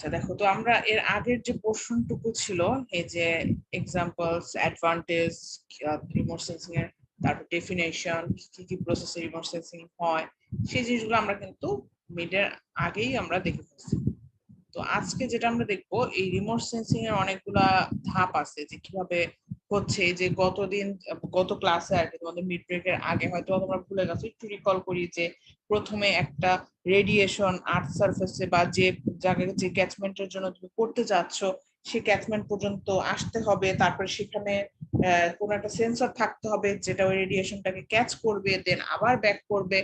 আচ্ছা দেখো তো আমরা এর আগের যে পোর্শনটুকু ছিল এই যে এক্সাম্পলস অ্যাডভান্টেজ রিমোট সেন্সিং এর তারপর ডেফিনেশন কি কি প্রসেসে রিমোট সেন্সিং হয় সেই জিনিসগুলো আমরা কিন্তু মিডের আগেই আমরা দেখে ফেলছি। তো আজকে যেটা আমরা দেখবো এই রিমোট সেন্সিং এর অনেকগুলা ধাপ আছে যে কিভাবে হচ্ছে। যে গত ক্লাসে আর কি তোমাদের মিড ব্রেকের আগে হয়তো তোমরা ভুলে গেছো, একটু রিকল করি যে প্রথমে একটা রেডিয়েশন আর্থ সারফেসে বা যে জায়গায় যে ক্যাচমেন্টের জন্য তুমি করতে যাচ্ছ সেই ক্যাচমেন্ট পর্যন্ত আসতে হবে, তারপরে সেখানে কোনো একটা সেন্সর থাকতে হবে যেটা ওই রেডিয়েশনটাকে ক্যাচ করবে, দেন আবার ব্যাক করবে,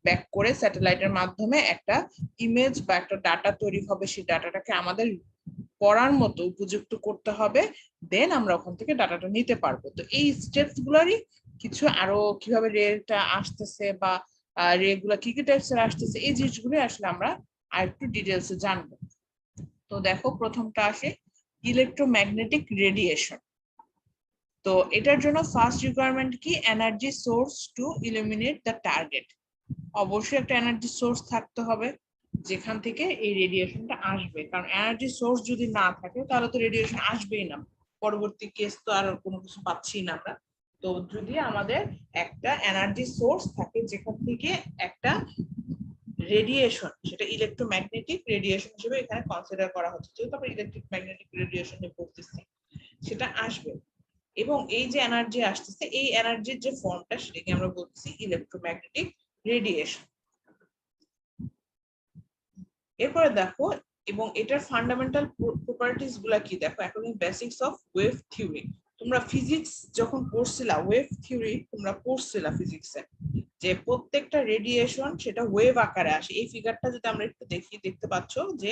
ব্যাক করে স্যাটেলাইটের মাধ্যমে একটা ইমেজ বা একটা ডাটা তৈরি হবে, সেই ডাটাটাকে আমাদের পড়ার মতো উপযুক্ত করতে হবে, দেন আমরা ওখান থেকে ডাটাটা নিতে পারবো। তো এই স্টেপস গুলারই কিছু আরো কিভাবে রেটা আসতেছে বা রে গুলা কি কি টাইপস এর আসতেছে এই জিনিসগুলো আসলে আমরা আর একটু ডিটেলসে জানবো। তো দেখো প্রথমটা আসে ইলেকট্রোম্যাগনেটিক রেডিয়েশন। তো এটার জন্য ফার্স্ট রিকোয়ারমেন্ট কি, energy source to illuminate the target. অবশ্যই একটা এনার্জি সোর্স থাকতে হবে যেখান থেকে এই রেডিয়েশনটা আসবে, কারণ এনার্জি সোর্স যদি না থাকে তাহলে তো রেডিয়েশন আসবেই না, পরবর্তী কেস তো আর কোনো কিছু পাচ্ছি না আমরা। তো যদি আমাদের একটা এনার্জি সোর্স থাকে যেখান থেকে একটা রেডিয়েশন, সেটা ইলেকট্রোম্যাগনেটিক রেডিয়েশন হিসেবে এখানে কনসিডার করা হচ্ছে, যেহেতু আমরা ইলেকট্রিক ম্যাগনেটিক রেডিয়েশন নিয়ে পড়তেছি, সেটা আসবে। এবং এই যে এনার্জি আসতেছে এই এনার্জির যে ফর্মটা সেটাকে আমরা বলছি ইলেকট্রোম্যাগনেটিক রেডিয়েশন। এরপরে দেখো এবং এটার ফান্ডামেন্টাল প্রপার্টিজ গুলা কি দেখো, এখন বেসিক্স অফ ওয়েভ থিওরি। তোমরা ফিজিক্স যখন পড়ছিলা ওয়েভ থিওরি তোমরা পড়ছিলা ফিজিক্সে যে প্রত্যেকটা রেডিয়েশন সেটা ওয়েভ আকারে আসে। এই ফিগারটা যদি আমরা একটু দেখি দেখতে পাচ্ছ যে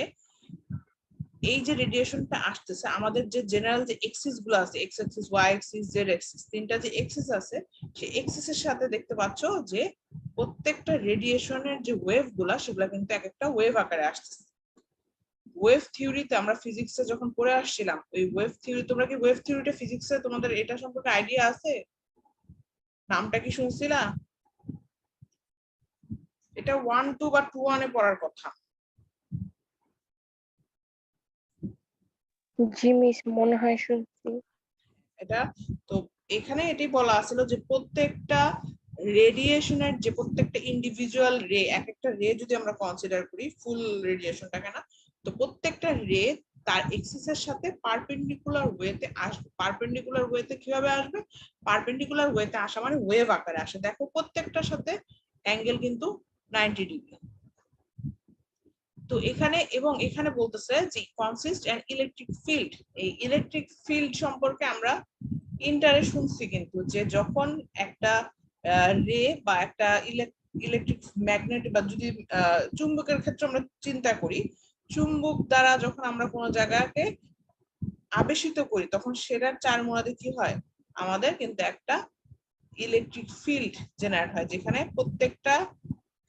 এই যে রেডিয়েশনটা আসতেছে আমাদের যে জেনারেল যে এক্সিস গুলো আছে, X axis, Y axis, Z axis, তিনটা যে এক্সিস আছে সেই এক্সিস এর সাথে দেখতে পাচ্ছ যে প্রত্যেকটা রেডিয়েশনের যে ওয়েভ গুলা সেগুলা কিন্তু এক একটা ওয়েভ আকারে আসতেছে। ওয়েভ থিওরিতে আমরা ফিজিক্সে যখন পড়ে আসছিলাম ওই ওয়েভ থিওরি, তোমরা কি ওয়েভ থিওরিটা ফিজিক্সে তোমাদের এটা সম্পর্কে আইডিয়া আছে? নামটা কি শুনছিলা? এটা 1-2 বা 2-1 এ পড়ার কথা। জি মিস, মনে হয় শুনছি। এটা তো এখানে এটাই বলা আছিল যে প্রত্যেকটা রেডিয়েশনের যে প্রত্যেকটা ইন্ডিভিজুয়াল রে, এক একটা রে যদি আমরা কনসিডার করি ফুল রেডিয়েশনটাকে না, তো প্রত্যেকটা রে তার এক্সিস এর সাথে পারপেন্ডিকুলার ওয়েতে আসবে। পারপেন্ডিকুলার ওয়েতে কিভাবে আসবে? পারপেন্ডিকুলার ওয়েতে আসা মানে ওয়েভ আকারে আসে। দেখো প্রত্যেকটার সাথে অ্যাঙ্গেল কিন্তু 90 ডিগ্রি। তো এখানে এবং এখানে বলতেছে যে কনসিস্ট অ্যান ইলেকট্রিক ফিল্ড। এই ইলেকট্রিক ফিল্ড সম্পর্কে আমরা ইন্টারে শুনছি কিন্তু যে যখন একটা রে বা একটা ইলেকট্রিক ম্যাগনেট বা যদি চুম্বকের ক্ষেত্রে আমরা চিন্তা করি, চুম্বক দ্বারা যখন আমরা কোনো জায়গাকে আবেশিত করি তখন সেটার চার মোড়াতে কি হয়, আমাদের কিন্তু একটা ইলেকট্রিক ফিল্ড জেনারেট হয় যেখানে প্রত্যেকটা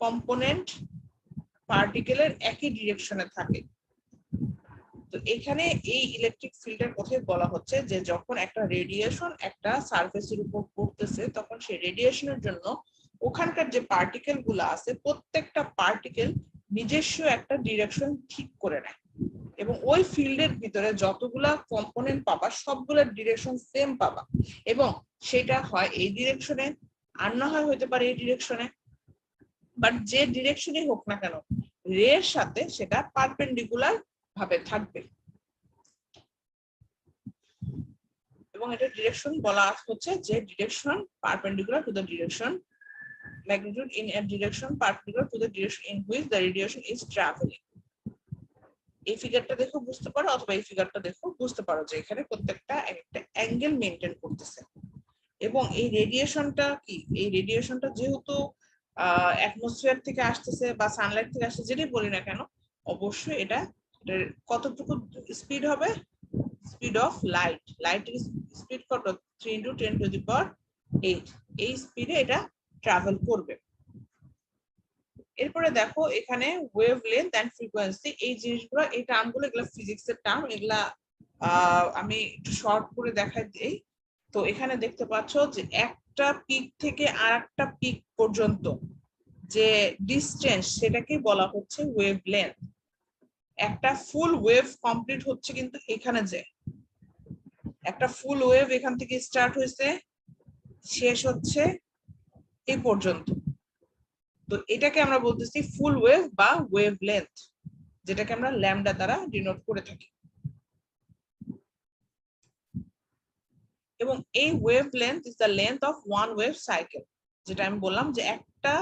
কম্পোনেন্ট পার্টিকেলের একই ডিরেকশনে থাকে। তো এখানে এই ইলেকট্রিক ফিল্ডের কথাই বলা হচ্ছে যে যখন একটা রেডিয়েশন একটা সারফেসের উপর পড়তেছে তখন সেই রেডিয়েশনের জন্য ওখানকার যে পার্টিকেল গুলো আছে প্রত্যেকটা পার্টিকেল নিজস্ব একটা ডিরেকশন ঠিক করে নেয় এবং ওই ফিল্ডের ভিতরে যতগুলা কম্পোনেন্ট পাবা সবগুলোর ডিরেকশন সেম পাবা এবং সেটা হয় এই ডিরেকশনে আর না হয় হতে পারে এই ডিরেকশনে, বাট যে ডিরেকশনই হোক না কেন রে এর সাথে সেটা পারপেন্ডিকুলার ভাবে থাকবে। এবং এটা ডিরেকশন বলা হচ্ছে যে direction perpendicular to the direction magnitude in a direction perpendicular to the direction in which the radiation is traveling. এই ফিগারটা দেখো বুঝতে পারো অথবা এই ফিগারটা দেখো বুঝতে পারো যে এখানে প্রত্যেকটা একটা অ্যাঙ্গেল মেইনটেইন করতেছে। এবং এই রেডিয়েশনটা কি, এই রেডিয়েশনটা যেহেতু অ্যাটমসফিয়ার থেকে আসতেছে বা সানলাইট থেকে আসছে যেটাই বলি না কেন, অবশ্যই এটা কতটুকু স্পিড হবে, স্পিড অফ লাইট, লাইটের স্পিড কত 3 × 10⁸, এই স্পিডে এটা ট্রাভেল করবে। এরপরে দেখো এখানে ওয়েভ লেন্থ এন্ড ফ্রিকোয়েন্সি, এই জিনিসগুলো এই টার্মগুলো এগুলো ফিজিক্সের টার্ম, এগুলা আমি একটু শর্ট করে দেখাই দিই। তো এখানে দেখতে পাচ্ছ যে একটা পিক থেকে আরেকটা পিক পর্যন্ত যে ডিসটেন্স সেটাকে বলা হচ্ছে ওয়েভ লেন্থ। একটা ফুল ওয়েভ কমপ্লিট হচ্ছে কিন্তু এখানে যে একটা ফুল ওয়েভ এখান থেকে স্টার্ট হয়েছে শেষ হচ্ছে এই পর্যন্ত। তো এটাকে আমরা বলতেছি ফুল ওয়েভ বা ওয়েভ লেন্থ, যেটাকে আমরা ল্যামডা দ্বারা ডিনোট করে থাকি। এবং এই wave length is the length of one wave cycle, যেটা আমি বললাম যে একটা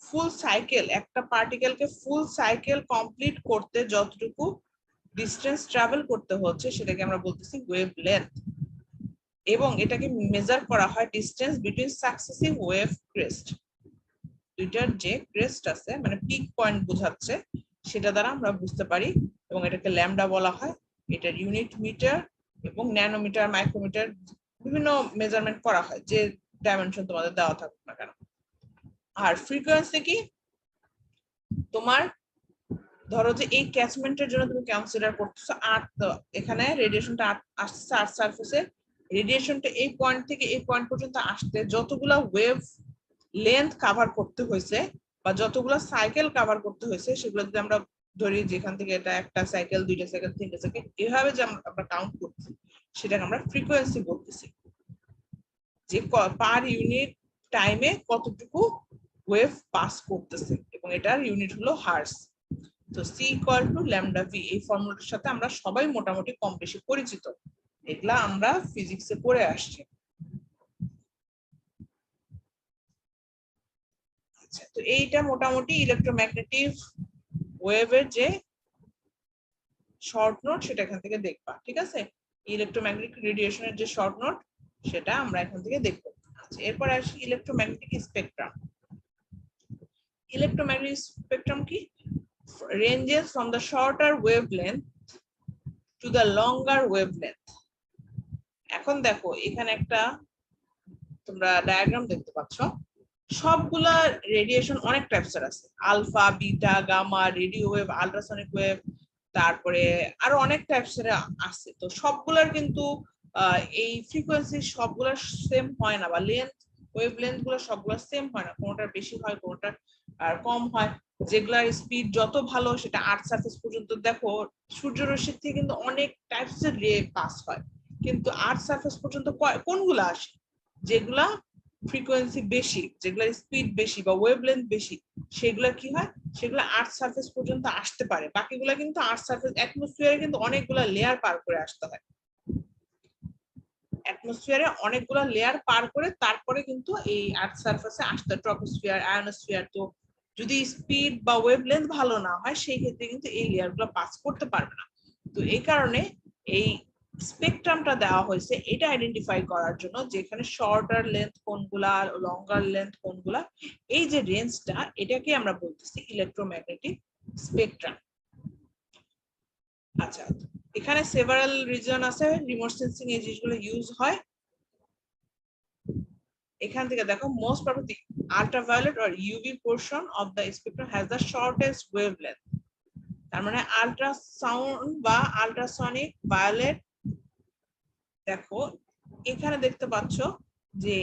ফুল সাইকেল, একটা পার্টিকেলকে ফুল সাইকেল কমপ্লিট করতে যতটুকু ডিস্টেন্স ট্রাভেল করতে হচ্ছে সেটাকে আমরা বলতেছি ওয়েভ লেন্থ। এবং এটাকে মেজার করা হয় distance between successive wave crest, দুইটার যে ক্রেস্ট আছে মানে পিক পয়েন্ট বোঝাচ্ছে সেটা দ্বারা আমরা বুঝতে পারি, এবং এটাকে ল্যামডা বলা হয়। এটার ইউনিট মিটার এবং ন্যানোমিটার, মাইক্রোমিটার বিভিন্ন মেজারমেন্ট করা হয় যে ডাইমেনশন তোমাদের দেওয়া থাকুক না কেন। আর ফ্রিকোয়েন্সি কি, তোমার ধরো যে এই ক্যাচমেন্টের জন্য তুমি কনসিডার করতেছো 8, এখানে রেডিয়েশনটা আসছে 8 সারফেসে, রেডিয়েশনটা এই পয়েন্ট থেকে এই পয়েন্ট পর্যন্ত আসতে যতগুলা ওয়েভ লেন্থ কভার করতে হয়েছে বা যতগুলা সাইকেল কভার করতে হয়েছে সেগুলো যদি আমরা ধরি যেখান থেকে এটা একটা সাইকেল, দুইটা সাইকেল, তিনটা সাইকেল, এভাবে যে আমরা কাউন্ট করছি সেটাকে আমরা ফ্রিকোয়েন্সি বলতেছি, যে পার ইউনিট টাইমে কতটুকু ওয়েভ পাস করতেছে, এবং এটার ইউনিট হলো হার্স। তো C equal to lambda V, এই ফর্মুলাটার সাথে আমরা সবাই মোটামুটি কম বেশি পরিচিত, এগুলা আমরা ফিজিক্সে পড়ে আসছি। আচ্ছা, তো এইটা মোটামুটি ইলেকট্রোম্যাগনেটিক ওয়েভের যে শর্ট নোট সেটা এখান থেকে দেখবা, ঠিক আছে? ইলেকট্রোম্যাগনেটিক রেডিয়েশনের যে শর্ট নোট সেটা আমরা এখান থেকে দেখবো। আচ্ছা, এরপর আসি ইলেকট্রোম্যাগনেটিক স্পেকট্রাম। ইলেকট্রোম্যাগনেটিক স্পেকট্রাম কি? ranges from the shorter wavelength to the longer wavelength. এখন দেখো এখানে একটা তোমরা ডায়াগ্রাম দেখতে পাচ্ছ, সবগুলা রেডিয়েশন অনেক টাইপসের আছে, alpha, beta, gamma, radio wave, ultrasonic wave, তারপরে আরো অনেক টাইপসের আছে। তো সবগুলার কিন্তু এই ফ্রিকোয়েন্সি সবগুলা সেম হয় না, বা লেন্থ ওয়েভ লেন্থ গুলো সবগুলা সেম হয় না, কোনটার বেশি হয় কোনটার আর কম হয়। যেগুলার স্পিড যত ভালো সেটা আর্থ সারফেস পর্যন্ত, দেখো সূর্যরশ্মির থেকে কিন্তু অনেক টাইপসের রে পাস হয়, কিন্তু আর্থ সারফেস পর্যন্ত কোনগুলা আসে? যেগুলা ফ্রিকোয়েন্সি বেশি, যেগুলা স্পিড বেশি বা ওয়েভলেন্থ বেশি, সেগুলা কি হয়, সেগুলা আর্থ সারফেস পর্যন্ত আসতে পারে। বাকিগুলা কিন্তু আর্থ সারফেস, অ্যাটমসফিয়ারে কিন্তু অনেকগুলা লেয়ার পার করে আসতে হয়, অ্যাটমসফিয়ারে অনেকগুলা লেয়ার পার করে তারপরে কিন্তু এই আর্থ সারফেসে আসতে, ট্রপোস্ফিয়ার, আয়োনোস্ফিয়ার। তো যদি স্পিড বা ওয়েভলেন্থ ভালো না হয় সেই ক্ষেত্রে কিন্তু এই লেয়ারগুলো পাস করতে পারবে না। তো এই কারণে এই স্পেকট্রামটা দেওয়া হয়েছে এটা আইডেন্টিফাই করার জন্য, যেখানে শর্টার লেন্থ কোনগুলা, লঙ্গার লেন্থ কোনগুলা, এই যে রেঞ্জটা এটাকে আমরা বলতেছি ইলেকট্রোম্যাগনেটিক স্পেকট্রাম। আচ্ছা, এখানে সেভারাল রিজন আছে, রিমোট সেন্সিং এই জিনিসগুলো ইউজ হয়। এখান থেকে দেখো most probably ultraviolet or UV portion of the spectrum has the shortest wavelength. তার মানে আল্ট্রাসাউন্ড বা আল্ট্রাসনিক ভায়োলেট, দেখো এখানে দেখতে পাচ্ছ যে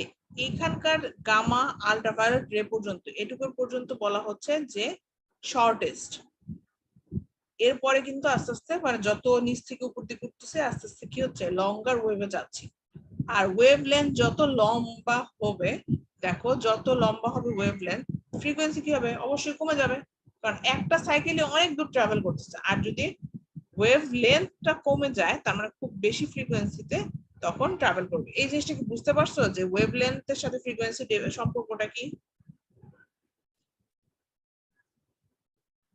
এখানকার গামা আল্ট্রাভায়োলেট রে পর্যন্ত, এটুকু পর্যন্ত বলা হচ্ছে যে শর্টেস্ট। এরপরে কিন্তু আস্তে আস্তে মানে যত নিচ থেকে উপর দিকে উঠতেছে আস্তে আস্তে কি হচ্ছে, লঙ্গার ওয়েভে যাচ্ছে। আর ওয়েভ লেন্থ যত লম্বা হবে, দেখো যত লম্বা হবে ওয়েভ লেন্থ, ফ্রিকোয়েন্সি কি হবে, অবশ্যই কমে যাবে, কারণ একটা সাইকেলে অনেক দূর ট্রাভেল করতেছে। আর যদি ওয়েভ লেন্থটা কমে যায় তার মানে খুব বেশি ফ্রিকোয়েন্সিতে তখন ট্রাভেল করবে। এই জিনিসটা কি বুঝতে পারছো যে ওয়েভ লেন্থের সাথে ফ্রিকোয়েন্সি সম্পর্কটা কি?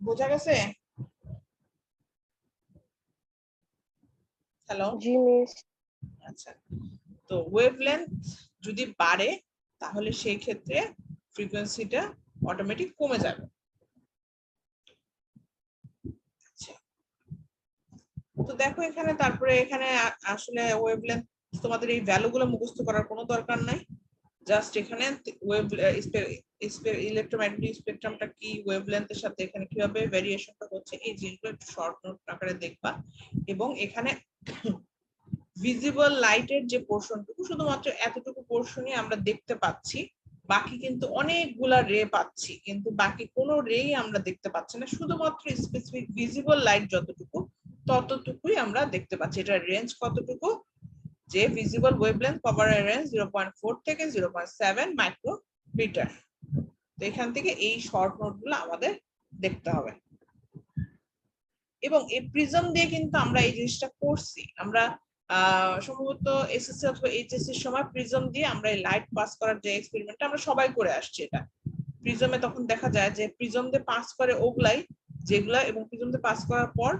বোঝা গেছে? হ্যালো? জি মিস। আচ্ছা, তো ওয়েভ লেন্থ যদি বাড়ে তাহলে সেই ক্ষেত্রে ফ্রিকোয়েন্সিটা অটোমেটিক কমে যাবে। আচ্ছা, তো দেখো এখানে, তারপরে এখানে আসলে ওয়েভলেন্থ তোমাদের এই ভ্যালুগুলো মুখস্থ করার কোনো দরকার নাই, জাস্ট এখানে ওয়েভ ইলেকট্রোম্যাগনেটিক স্পেকট্রামটা কি, ওয়েভলেন্থের সাথে এখানে কিভাবে ভেরিয়েশনটা হচ্ছে, এই জিনিসগুলো একটু শর্ট নোট আকারে দেখবা। এবং এখানে ভিজিবল লাইটের যে পোর্শনটুকু, শুধুমাত্র এতটুকু পোর্শনই আমরা দেখতে পাচ্ছি, বাকি কিন্তু অনেকগুলা রে পাচ্ছি, কিন্তু বাকি কোনো রেই আমরা দেখতে পাচ্ছি না, শুধুমাত্র স্পেসিফিক ভিজিবল লাইট যতটুকু ততটুকুই আমরা দেখতে পাচ্ছি। এটার রেঞ্জ কতটুকু, যে ভিজিবল ওয়েভলেন্থ কভারের রেঞ্জ 0.4 থেকে 0.7 মাইক্রোমিটার। তো এখান থেকে এই শর্ট নোটগুলো আমাদের দেখতে হবে। এবং এই প্রিজম দিয়ে কিন্তু আমরা এই জিনিসটা করছি, আমরা সম্ভবত এসএসসি অথবা এইচএসসি এর সময় প্রিজম দিয়ে আমরা এই লাইট পাস করার যে এক্সপেরিমেন্টটা আমরা সবাই করে আসছি। এটা প্রিজমে তখন দেখা যায় যে প্রিজম দিয়ে পাস করে ওগুলাই যেগুলা, এবং প্রিজম দিয়ে পাস করার পর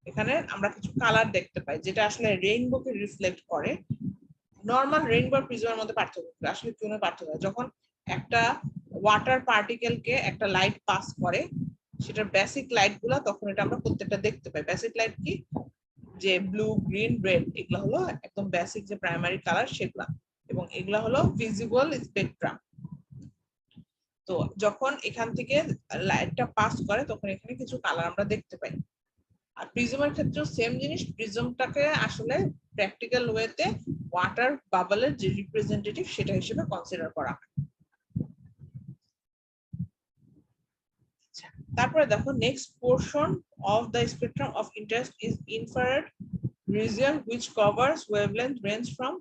এখানে আমরা কিছু কালার দেখতে পাই যেটা আসলে রেইনবোকে রিফ্লেক্ট করে। নরমাল রেইনবো আর প্রিজমের মধ্যে পার্থক্য আসলে কোনো পার্থক্য, যখন একটা ওয়াটার পার্টিকেলকে একটা লাইট পাস করে সেটার বেসিক লাইট গুলা, তখন এটা আমরা প্রত্যেকটা দেখতে পাই। বেসিক লাইট কি, যে ব্লু, গ্রিন, রেড, এগুলা হলো একদম বেসিক যে প্রাইমারি কালার সেগুলা, এবং এগুলা হলো ভিজিবল স্পেকট্রাম। তো যখন এখান থেকে লাইটটা পাস করে তখন এখানে কিছু কালার আমরা দেখতে পাই। আর প্রিজমের ক্ষেত্রেও সেম জিনিস, প্রিজমটাকে আসলে প্র্যাকটিক্যাল ওয়েতে ওয়াটার বাবলের যে রিপ্রেজেন্টেটিভ সেটা হিসেবে কনসিডার করা হয়। তারপরে দেখো next portion of the spectrum of interest is infrared region which covers wavelength range from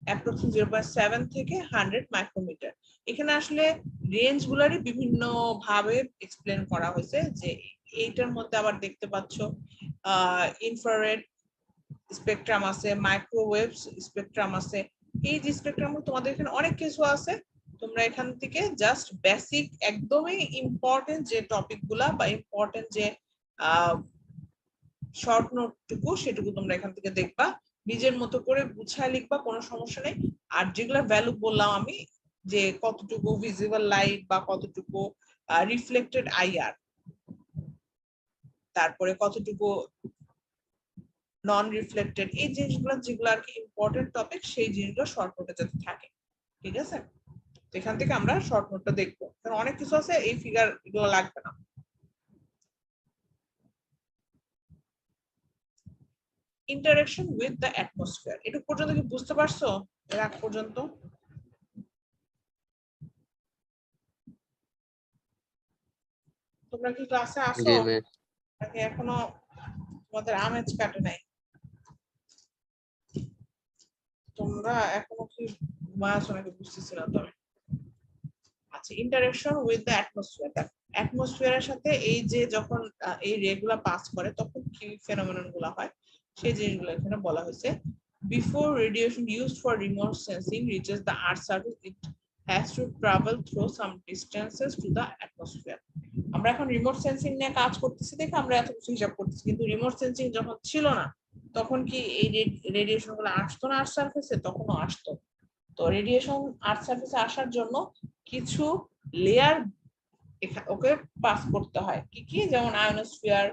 approximately 0.7 থেকে 100 মাইক্রোমিটার। এখানে আসলে রেঞ্জ গুলারই বিভিন্ন ভাবে এক্সপ্লেন করা হয়েছে, যে এইটার মধ্যে আবার দেখতে পাচ্ছ ইনফ্রারেড স্পেকট্রাম আছে, মাইক্রোওয়েভ স্পেকট্রাম আছে। এই যে স্পেকট্রাম তোমাদের এখানে অনেক কিছু আছে, তোমরা এখান থেকে জাস্ট বেসিক একদমই ইম্পর্টেন্ট যে টপিক গুলা বা ইম্পর্টেন্ট যে শর্ট নোটটুকু সেটুকু তোমরা এখান থেকে দেখবা, নিজের মতো করে গুছায় লিখবা, কোনো সমস্যা নেই। আর যেগুলা ভ্যালু বললাম আমি, যে কতটুকু ভিজিবল লাইট বা কতটুকু রিফ্লেক্টেড আইআর, তারপরে কতটুকু নন রিফ্লেক্টেড, এই জিনিসগুলো যেগুলো আর কি ইম্পর্টেন্ট টপিক, সেই জিনিসগুলো শর্ট নোটে যাতে থাকে। ঠিক আছে, তো এখান থেকে আমরা শর্ট নোটটা দেখবো, কারণ অনেক কিছু আছে এই ফিগার এগুলো লাগবে না। ইন্টারেকশন উইথ দ্য অ্যাটমসফিয়ার, এটুকু পর্যন্ত কি বুঝতে পারছো এর আগ পর্যন্ত? তোমরা কি ক্লাসে আসো নাকি এখনো তোমাদের আমেজ কাটে নাই? তোমরা এখনো কি ঘুমায় আছো নাকি বুঝতেছি না তবে। আচ্ছা, ইন্টারেকশন উইথ দ্য অ্যাটমসফিয়ার, অ্যাটমসফিয়ারের সাথে এই যে যখন এই রেগুলা পাস করে তখন কি ফেনোমেনন গুলা হয় সেই জিনিসগুলো এখানে বলা হয়েছে। Before radiation used for remote sensing reaches the earth surface it has to travel through some distances to the atmosphere. আমরা এখন রিমোট সেন্সিং নিয়ে কাজ করতেছি দেখে আমরা এত কিছু হিসাব করতেছি, কিন্তু রিমোট সেন্সিং যখন ছিল না তখন কি এই রেডিয়েশন গুলো আসতো না আর্থ সারফেসে? তখনও আসতো। তো রেডিয়েশন আর্থ সারফেসে আসার জন্য কিছু লেয়ার ওকে পাস করতে হয়, কি কি, যেমন আয়োনোস্ফিয়ার,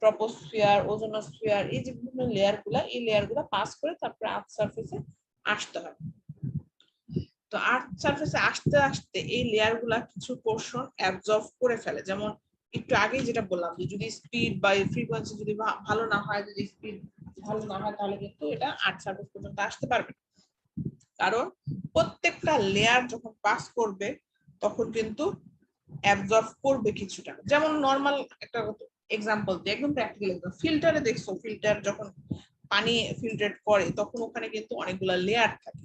ট্রপোস্ফিয়ার, ওজোনোস্ফিয়ার, এই যে বিভিন্ন লেয়ার গুলা, এই লেয়ার গুলা পাস করে তারপরে আর্থ সারফেসে আসতে হয়। তো আর্থ সারফেসে আসতে আসতে এই লেয়ার গুলা কিছু পোর্শন অ্যাবজর্ব করে ফেলে, যেমন একটু আগেই যেটা বললাম যে যদি স্পিড বা ফ্রিকোয়েন্সি যদি ভালো না হয়, যদি স্পিড ভালো না হয় তাহলে কিন্তু এটা আর্থ সারফেস পর্যন্ত আসতে পারবে না। কারণ প্রত্যেকটা লেয়ার যখন পাস করবে তখন কিন্তু অ্যাবজর্ব করবে কিছুটা। যেমন নরমাল একটা এক্সাম্পল দিই, একদম প্র্যাকটিক্যাল এক্সাম্পল, ফিল্টারে দেখছো, ফিল্টার যখন পানি ফিল্টার করে তখন ওখানে কিন্তু অনেকগুলো লেয়ার থাকে।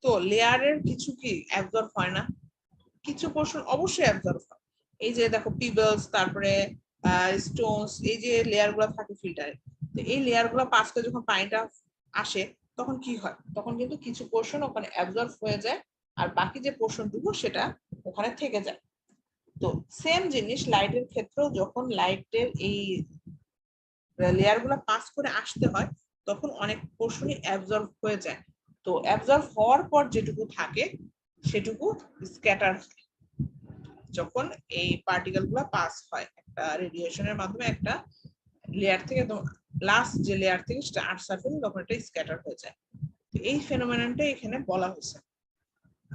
তো লেয়ারের কিছু কি অ্যাবজর্ব হয় না? কিছু পোর্শন অবশ্যই অ্যাবজর্ব হয়। এই যে দেখো পিবলস, তারপরে স্টোনস, এই যে লেয়ার গুলো থাকে ফিল্টারে, তো এই লেয়ার গুলো পাস করে যখন পানিটা আসে তখন কি হয়, তখন কিন্তু কিছু পোর্শন ওখানে অ্যাবজর্ব হয়ে যায় আর বাকি যে পোর্শনটুকু সেটা ওখানে থেকে যায়। তো সেম জিনিস লাইটের ক্ষেত্রেও, যখন লাইটের এই লেয়ার গুলো পাস করে আসতে হয় তখন অনেক পোর্শনই অ্যাবজর্ব হয়ে যায়। তো অ্যাবজর্ব হওয়ার পর যেটুকু থাকে সেটুকু স্ক্যাটার হয় যখন এই পার্টিকেল গুলো পাস হয় একটা রেডিয়েশনের মাধ্যমে একটা লেয়ার থেকে, লাস্ট যে লেয়ার থেকে সেটা আর্থ সারফেসে, তখন এটা স্ক্যাটার হয়ে যায়। তো এই ফেনোমেননটা এখানে বলা হয়েছে।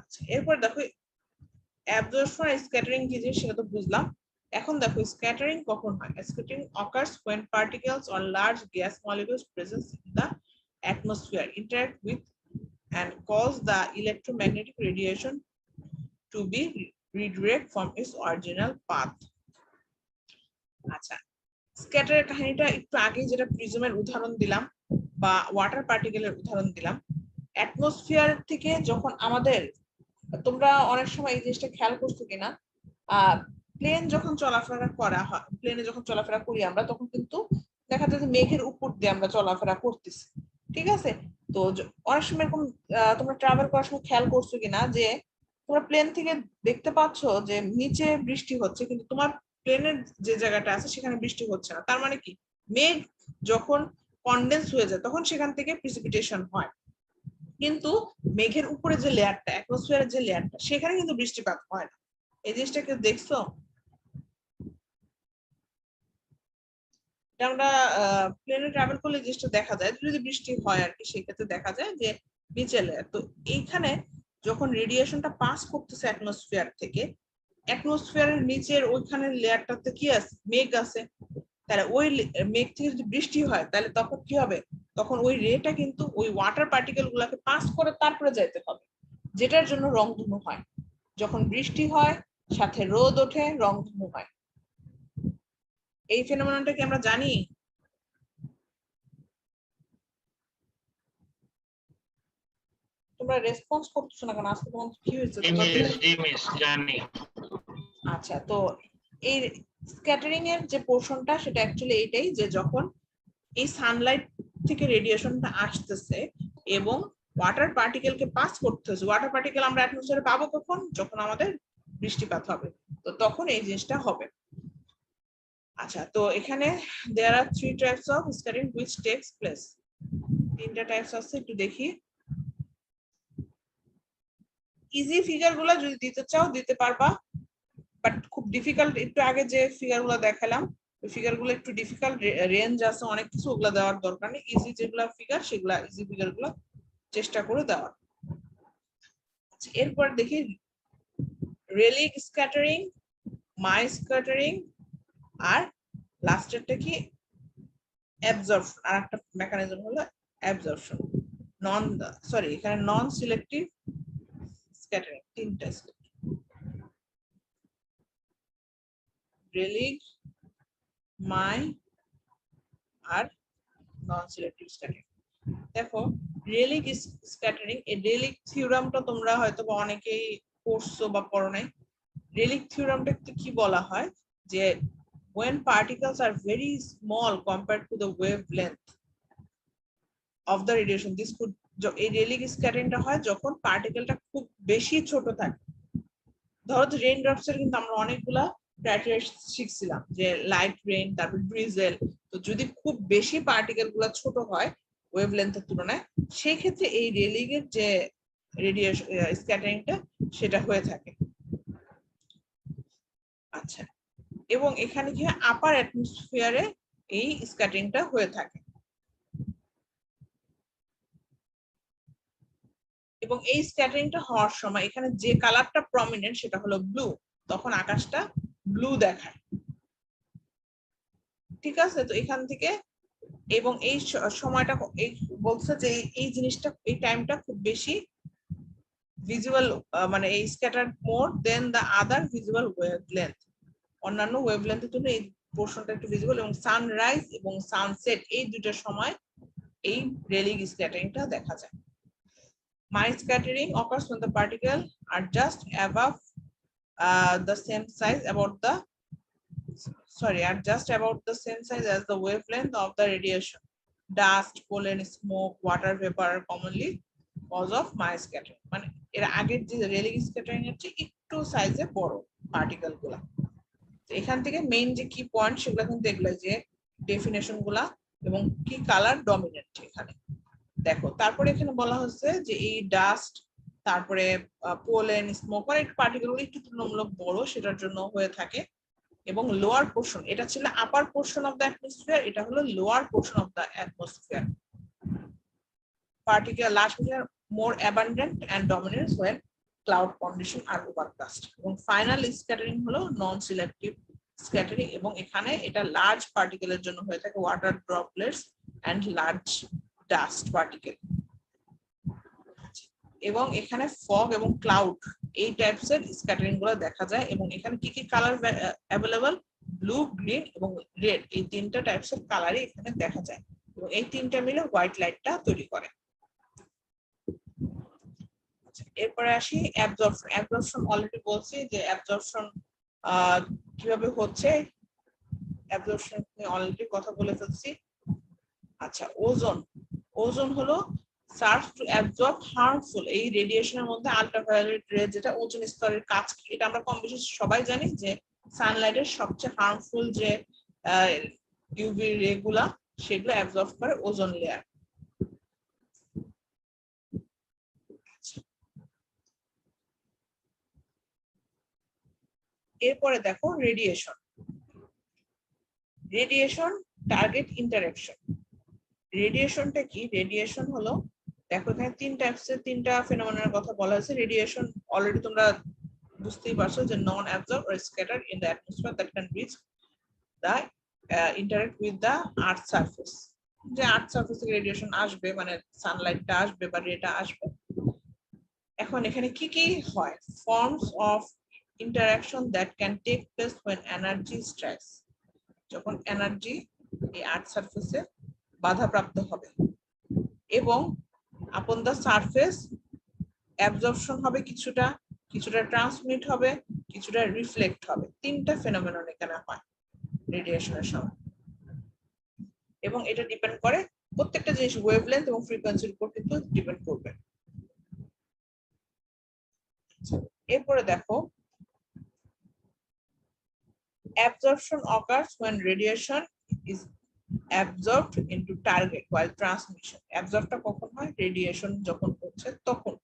আচ্ছা, এরপর দেখো অ্যাবজর্পশন আর স্ক্যাটারিং কি জিনিস সেটা তো বুঝলাম। এখন দেখো স্ক্যাটারিং কখন হয়। Scattering occurs when particles or large gas molecules present in the atmosphere interact with and cause the electromagnetic radiation to be redirect from its original path. আচ্ছা, স্ক্যাটারের কাহিনীটা একটু আগে যেটা প্রিজমের উদাহরণ দিলাম বা ওয়াটার পার্টিকেলের উদাহরণ দিলাম, অ্যাটমসফিয়ার থেকে যখন আমাদের, তোমরা অনেক সময় এই জিনিসটা খেয়াল করছো কিনা, প্লেন যখন চলাফেরা করা হয়, প্লেনে যখন চলাফেরা করি আমরা, তখন কিন্তু দেখা যায় যে মেঘের উপর দিয়ে আমরা চলাফেরা করতেছি, ঠিক আছে? তো অনেক সময় এরকম তোমরা ট্রাভেল করার সময় খেয়াল করছো কিনা যে তোমরা প্লেন থেকে দেখতে পাচ্ছ যে নিচে বৃষ্টি হচ্ছে, কিন্তু তোমার প্লেনের যে জায়গাটা আছে সেখানে বৃষ্টি হচ্ছে না। তার মানে কি, মেঘ যখন কনডেন্স হয়ে যায় তখন সেখান থেকে প্রিসিপিটেশন হয়, কিন্তু মেঘের উপরে যে লেয়ারটা, অ্যাটমসফিয়ারের যে লেয়ারটা, সেখানে কিন্তু বৃষ্টিপাত হয় না। এই জিনিসটা কেউ দেখছো? আমরা প্লেনে ট্রাভেল করলে জিনিসটা দেখা যায়, যদি বৃষ্টি হয় আর কি, সেই ক্ষেত্রে দেখা যায় যে নিচে লেয়ার। তো এইখানে যখন রেডিয়েশনটা পাস করতেছে অ্যাটমসফিয়ার থেকে, অ্যাটমসফিয়ারের নিচের ওইখানের লেয়ারটাতে কি আছে? মেঘ আছে। তাহলে ওই মেঘ থেকে যদি বৃষ্টি হয় তাহলে তখন কি হবে? তখন ওই রেটা কিন্তু ওই ওয়াটার পার্টিকেল গুলাকে পাস করে তারপরে যাইতে হবে, যেটার জন্য রংধনু হয়। যখন বৃষ্টি হয় সাথে রোদ ওঠে, রংধনু হয়। এই ফেনোমেননটা কি আমরা জানি? তোমরা রেসপন্স করতেছো না কেন? আজকে তোমার কি হয়েছে? জানি। আচ্ছা, তো এই স্ক্যাটারিং এর যে পোর্শনটা, সেটা অ্যাকচুয়ালি এটাই যে যখন এই সানলাইট থেকে রেডিয়েশনটা আসতেছে এবং ওয়াটার পার্টিকেলকে পাস করতেছে, ওয়াটার পার্টিকেল আমরা অ্যাটমসফিয়ারে পাবো কখন? যখন আমাদের বৃষ্টিপাত হবে, তো তখন এই জিনিসটা হবে। আচ্ছা, তো এখানে there are 3 types of scattering which takes place. তিনটা টাইপস আছে, একটু দেখি। ইজি ফিগার গুলা যদি দিতে চাও দিতে পারবা, বাট খুব ডিফিকাল্ট, একটু আগে যে ফিগার গুলা দেখালাম ওই ফিগার গুলো একটু ডিফিকাল্ট, রেঞ্জ আছে অনেক কিছু, ওগুলা দেওয়ার দরকার নেই। ইজি যেগুলা ফিগার, সেগুলা ইজি ফিগার গুলো চেষ্টা করে দেওয়ার। এরপর দেখি রেলিক স্ক্যাটারিং, মাই স্ক্যাটারিং, আর লাস্টেরটা কি? অ্যাবজর্পশন। আর একটা মেকানিজম হলো অ্যাবজর্পশন। এখানে নন সিলেক্টিভ স্ক্যাটারিং, তিনটা রেলিক, মাই আর নন সিলেক্টিভ স্ক্যাটারিং। দেখো, রেলিক স্ক্যাটারিং, এই রেলিক থিওরামটা তোমরা হয়তো অনেকেই পড়ছো বা পড়ো নাই। রেলিক থিওরামটা কি বলা হয় যে when particles are very small compared to the wavelength of the radiation, this could, এই রেলিক স্ক্যাটারিংটা হয় যখন পার্টিকেলটা খুব বেশি ছোট থাকে। ধরো রেইন ড্রপস এর কিন্তু আমরা অনেকগুলা ক্রাইটেরিয়া শিখছিলাম, যে লাইট রেইন, তারপর ড্রিজেল। তো যদি খুব বেশি পার্টিকেল গুলা ছোট হয় ওয়েভলেন্থের তুলনায়, সেই ক্ষেত্রে এই রেলিং এর যে রেডিয়েশন স্ক্যাটারিংটা সেটা হয়ে থাকে। আচ্ছা, এবং এখানে কি হয়, আপার অ্যাটমসফিয়ারে এই স্ক্যাটারিংটা হয়ে থাকে। এবং এই স্ক্যাটারিংটা হওয়ার সময় এখানে যে কালারটা প্রমিনেন্ট সেটা হলো ব্লু, তখন আকাশটা ব্লু দেখায়, ঠিক আছে? তো এখান থেকে, এবং এই সময়টা এই বলছে যে এই জিনিসটা, এই টাইমটা খুব বেশি ভিজুয়াল, মানে এই scattered more than the other visual wavelength, অন্যান্য ওয়েভলেন্থের জন্য এই পোর্শনটা একটু ভিজুয়াল। এবং সানরাইজ এবং সানসেট, এই দুটো সময় এই রেলিক স্ক্যাটারিংটা দেখা যায়। My scattering occurs when the particles are just above the same size as the wavelength of the radiation. Dust, pollen, smoke, water vapor are commonly cause of my scattering. মানে এর আগের যে রেলিক স্ক্যাটারিং এর চেয়ে একটু সাইজে বড় particle গুলা। এখান থেকে মেইন যে কি পয়েন্ট সেগুলো কিন্তু দেখলে, যে ডেফিনেশন গুলা এবং কি কালার ডমিনেন্ট এখানে দেখো। তারপরে এখানে বলা হচ্ছে যে এই ডাস্ট, তারপরে পোলেন, স্মোক, একটু পার্টিকেল গুলো একটু তুলনামূলক বড়, সেটার জন্য হয়ে থাকে। এবং লোয়ার পোর্শন, এটা ছিল আপার পোর্শন অফ দ্য অ্যাটমসফিয়ার, এটা হলো lower portion of the atmosphere. Particle largely are more abundant and dominant when cloud condition are overcast. এবং ফাইনাল স্ক্যাটারিং হলো নন সিলেক্টিভ স্ক্যাটারিং, এবং এখানে এটা লার্জ পার্টিকেলের জন্য হয়ে থাকে, water droplets and large dust particle. এবং এখানে ফগ এবং ক্লাউড, এই টাইপস এর স্ক্যাটারিং গুলো দেখা যায়। এবং এখানে কি কি কালার অ্যাভেলেবল, ব্লু, গ্রিন এবং রেড, এই তিনটা টাইপস এর কালারই এখানে দেখা যায় এবং এই তিনটা মিলে হোয়াইট লাইটটা তৈরি করে। এরপরে আসি অ্যাবজর্পশন। অ্যাবজর্পশন অলরেডি বলছি যে অ্যাবজর্পশন কিভাবে হচ্ছে, অ্যাবজর্পশন নিয়ে অলরেডি কথা বলে ফেলছি। আচ্ছা, ওজোন। ওজোন হলো সার্ভস টু অ্যাবজর্ব হার্মফুল, এই রেডিয়েশনের মধ্যে আল্ট্রাভায়োলেট রে যেটা ওজোন স্তরের কাজ, এটা আমরা কম বেশি সবাই জানি যে সানলাইটের সবচেয়ে হার্মফুল যে ইউভি রে গুলা সেগুলো অ্যাবজর্ব করে ওজোন লেয়ার। এরপরে দেখো রেডিয়েশন। Radiation target interaction. রেডিয়েশনটা কি? রেডিয়েশন হলো, দেখো এখানে তিনটা ফেনোমেননের কথা বলা হয়েছে। রেডিয়েশন অলরেডি তোমরা বুঝতেই পারছো যে non absorb or scattered in the atmosphere that can reach the interact with the earth surface. যে আর্থ সারফেস থেকে রেডিয়েশন আসবে, মানে সানলাইটটা আসবে বা রেটা আসবে। এখন এখানে কি কি হয়? Forms of interaction that can take place when energy strikes, যখন এনার্জি এই আর্থ সারফেসে বাধাপ্রাপ্ত হবে, এবং আপন দ্য সারফেস অ্যাবজর্পশন হবে, কিছুটা ট্রান্সমিট হবে, কিছুটা রিফ্লেক্ট হবে। তিনটা ফেনোমেনন এখানে হয় রেডিয়েশনের সময়, এবং এটা ডিপেন্ড করে প্রত্যেকটা জিনিস ওয়েভলেন্থ এবং ফ্রিকোয়েন্সির উপর কিন্তু ডিপেন্ড করবে। এরপরে দেখো absorption occurs when radiation is absorbed into target while transmission. অ্যাবজর্বটা কখন হয়? রেডিয়েশন যখন হচ্ছে তখন,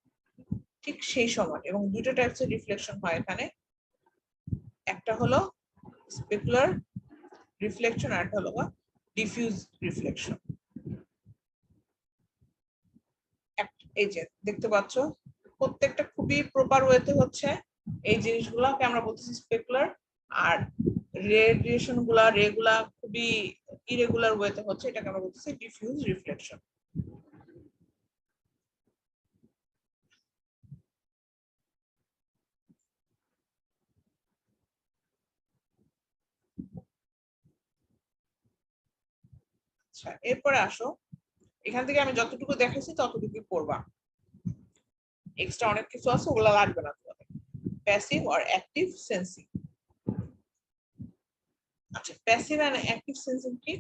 ঠিক সেই সময়। এবং দুটো টাইপসের রিফ্লেকশন হয় এখানে, একটা হলো স্পেকুলার রিফ্লেকশন আর একটা হলো ডিফিউজ রিফ্লেকশন। এই যে দেখতে পাচ্ছ প্রত্যেকটা খুবই প্রপার ওয়েতে হচ্ছে। এই জিনিসগুলোকে আমরা বলতেছি স্পেকুলার, আর রেডিয়েশন গুলা রেগুলা খুবই ইরেগুলার ওয়েতে হচ্ছে, এটাকে আমরা বলতেছি ডিফিউজ রিফ্লেকশন। আচ্ছা, এরপরে আসো, এখান থেকে আমি যতটুকু দেখাইছি ততটুকু পড়বা, এক্সট্রা অনেক কিছু আছে ওগুলা লাগবে না তোমাদের। প্যাসিভ আর অ্যাক্টিভ সেন্সিং। আচ্ছা, প্যাসিভ এন্ড অ্যাক্টিভ সেন্সিং কি?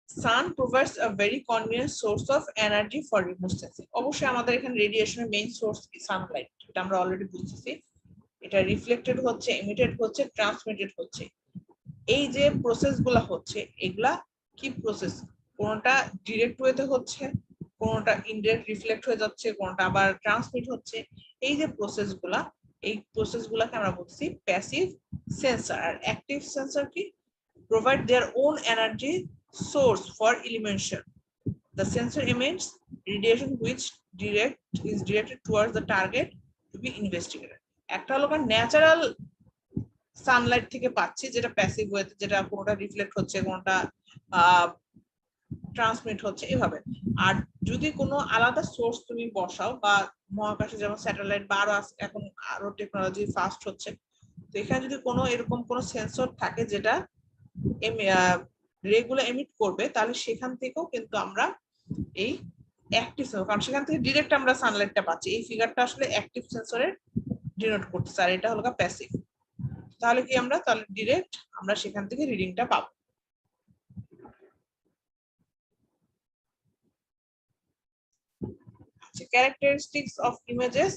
Sun provides a very convenient source of energy for remote sensing. অবশ্যই আমাদের এখানে রেডিয়েশনের মেইন সোর্স সানলাইট, এটা আমরা অলরেডি বুঝতেছি। এটা রিফ্লেক্টেড হচ্ছে, এমিটেড হচ্ছে, ট্রান্সমিটেড হচ্ছে। এই যে প্রসেসগুলো হচ্ছে এগুলা কি প্রসেস? কোনটা ডিরেক্ট ওয়েতে হচ্ছে, কোনটা ইনডিরেক্ট রিফ্লেক্ট হয়ে যাচ্ছে, কোনটা আবার ট্রান্সমিট হচ্ছে। এই যে প্রসেসগুলা, এই প্রসেসগুলোকে আমরা বলছি প্যাসিভ সেন্সর। আর অ্যাক্টিভ সেন্সর কি? provide their own energy source for illumination. The sensor emits radiation which is directed towards the target to be investigated. একটা হলো ন্যাচারাল সানলাইট থেকে পাচ্ছি, যেটা প্যাসিভ ওয়েতে, যেটা কোনটা রিফ্লেক্ট হচ্ছে, কোনটা ট্রান্সমিট হচ্ছে, এভাবে। আর যদি কোনো আলাদা সোর্স তুমি বসাও, বা মহাকাশে যেমন স্যাটেলাইট বা আরো এখন আরো টেকনোলজি ফাস্ট হচ্ছে, তো এখানে যদি কোনো এরকম কোনো সেন্সর থাকে যেটা রেগুলো এমিট করবে, তাহলে সেখান থেকেও কিন্তু আমরা এই অ্যাক্টিভ সেন্সর, কারণ সেখান থেকে ডিরেক্ট আমরা সানলাইটটা পাচ্ছি। এই ফিগারটা আসলে অ্যাক্টিভ সেন্সরের ডিনোট করতেছে, আর এটা হলো প্যাসিভ। তাহলে কি আমরা তাহলে ডিরেক্ট আমরা সেখান থেকে রিডিংটা পাবো। আচ্ছা, ক্যারেক্টারিস্টিক্স অফ ইমেজেস।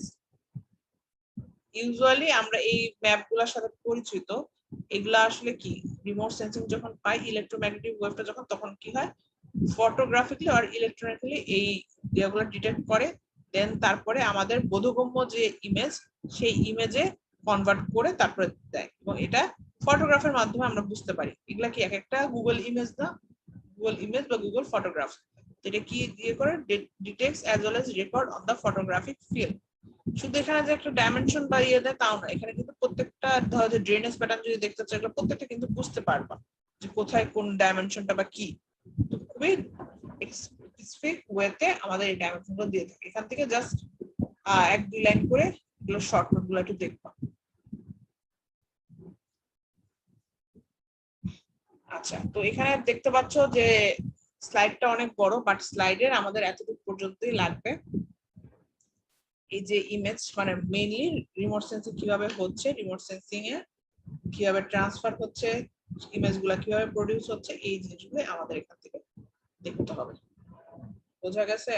ইউজুয়ালি আমরা এই ম্যাপগুলোর সাথে পরিচিত। এগুলা আসলে কি, রিমোট সেন্সিং যখন পাই ইলেকট্রোম্যাগনেটিক ওয়েভটা যখন, তখন কি হয় ফটোগ্রাফিক্যালি আর ইলেকট্রনিক্যালি এই ইয়েগুলো ডিটেক্ট করে, দেন তারপরে আমাদের বোধগম্য যে ইমেজ, সেই ইমেজে কনভার্ট করে তারপরে দেয়, এবং এটা ফটোগ্রাফের মাধ্যমে আমরা বুঝতে পারি। এগুলা কি এক একটা গুগল ইমেজ না, গুগল ইমেজ বা গুগল ফটোগ্রাফ, এটা কি দিয়ে করে detects as well as record on the photographic film. শুধু এখানে যে একটা ডাইমেনশন বা ইয়ে দেয় তাও না, এখানে কিন্তু প্রত্যেকটা ধরো যে ড্রেনেজ প্যাটার্ন যদি দেখতে চাই, এগুলো প্রত্যেকটা কিন্তু বুঝতে পারবা যে কোথায় কোন ডাইমেনশনটা বা কি। তো খুবই স্পেসিফিক ওয়েতে আমাদের এই ডাইমেনশনগুলো দিয়ে থাকে। এখান থেকে জাস্ট 1-2 লাইন করে এগুলো শর্টকাট গুলো একটু দেখবো। আচ্ছা, তো এখানে দেখতে পাচ্ছ যে স্লাইডটা অনেক বড়, বাট স্লাইডের আমাদের এতটুকু পর্যন্তই লাগবে। এই যে ইমেজ মানে মেইনলি রিমোট সেন্সিং কিভাবে হচ্ছে, রিমোট সেন্সিং এ কিভাবে ট্রান্সফার হচ্ছে, ইমেজ গুলা কিভাবে প্রডিউস হচ্ছে, এই জিনিসগুলো আমাদের এখান থেকে দেখতে হবে। বোঝা গেছে?